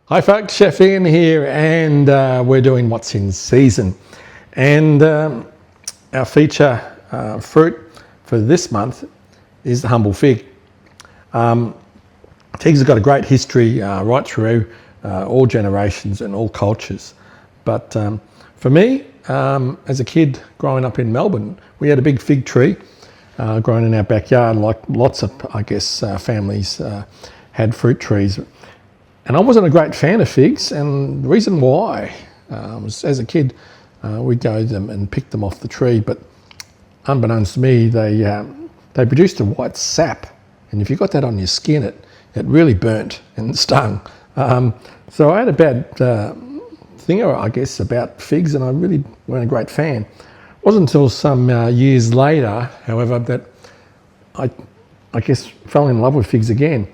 Hi folks, Chef Ian here, and we're doing what's in season. And our feature fruit for this month is the humble fig. Figs have got a great history right through all generations and all cultures. But for me, as a kid growing up in Melbourne, we had a big fig tree growing in our backyard, like lots of, families had fruit trees. And I wasn't a great fan of figs, and the reason why was, as a kid, we'd go to them and pick them off the tree, but unbeknownst to me, they produced a white sap, and if you got that on your skin, it really burnt and stung. So I had a bad thing, I guess, about figs, and I really weren't a great fan. It wasn't until some years later, however, that I guess fell in love with figs again.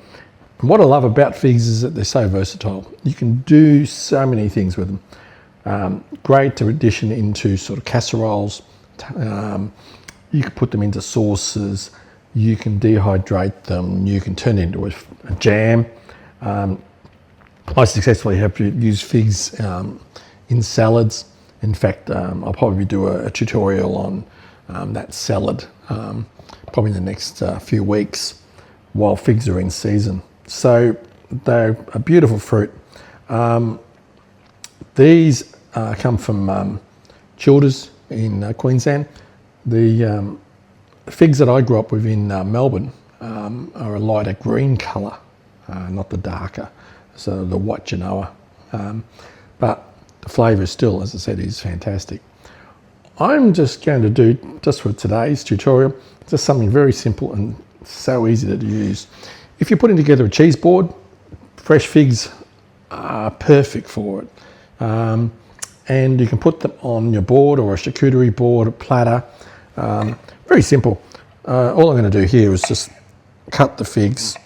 And what I love about figs is that they're so versatile. You can do so many things with them. Great to addition into sort of casseroles. You can put them into sauces. You can dehydrate them. You can turn it into a jam. I successfully have used figs in salads. In fact, I'll probably do a tutorial on that salad probably in the next few weeks while figs are in season. So they're a beautiful fruit. These come from Childers in Queensland. The figs that I grew up with in Melbourne are a lighter green colour, not the darker, so the white genoa. But the flavour still, as I said, is fantastic. I'm just going to do, just for today's tutorial, just something very simple and so easy to use. If you're putting together a cheese board, fresh figs are perfect for it. And you can put them on your board or a charcuterie board, a platter. Very simple. All I'm going to do here is just cut the figs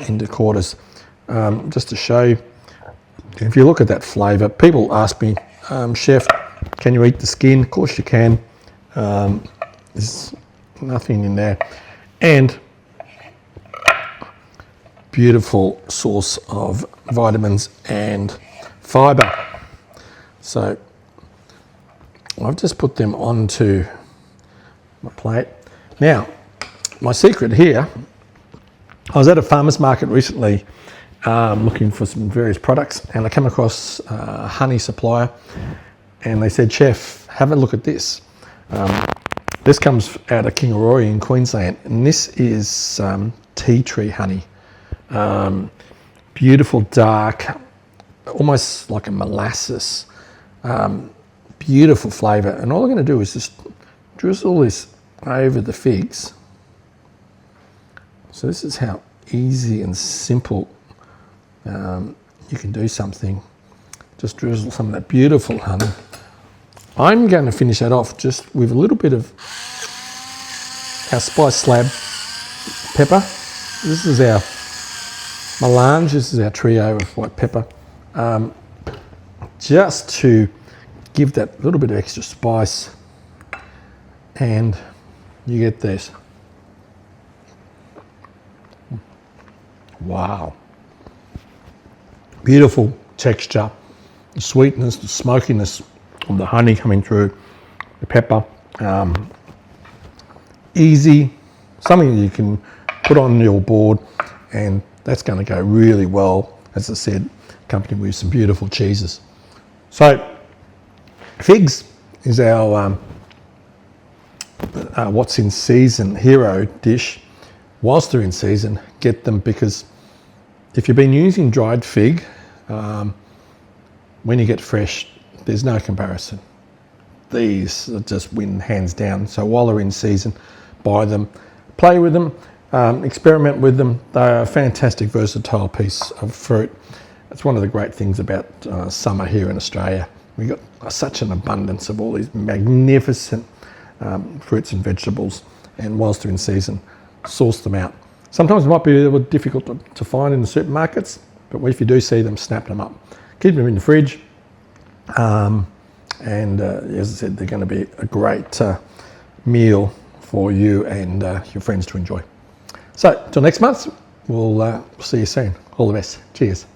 into quarters. Just to show you, if you look at that flavour, people ask me, Chef, can you eat the skin? Of course you can. There's nothing in there. And beautiful source of vitamins and fibre. So I've just put them onto my plate. Now, my secret here, I was at a farmer's market recently looking for some various products, and I came across a honey supplier, and they said, Chef, have a look at this. This comes out of Kingaroy in Queensland, and this is tea tree honey. Beautiful dark, almost like a molasses, beautiful flavour. And all I'm going to do is just drizzle this over the figs. So this is how easy and simple you can do something. Just drizzle some of that beautiful honey. I'm going to finish that off just with a little bit of our spice slab pepper. This is our melange, this is our trio of white pepper. Just to give that little bit of extra spice, and you get this. Wow. Beautiful texture, the sweetness, the smokiness of the honey coming through, the pepper. Easy, something that you can put on your board, and that's going to go really well, as I said, accompanied with some beautiful cheeses. So, figs is our what's in season hero dish. Whilst they're in season, get them, because if you've been using dried fig, when you get fresh, there's no comparison. These are just win hands down. So while they're in season, buy them, play with them, experiment with them. They're a fantastic, versatile piece of fruit. It's one of the great things about summer here in Australia. We've got such an abundance of all these magnificent fruits and vegetables, and whilst they're in season, source them out. Sometimes it might be a little difficult to find in the supermarkets, but if you do see them, snap them up. Keep them in the fridge, and as I said, they're going to be a great meal for you and your friends to enjoy. So, till next month, we'll see you soon. All the best. Cheers.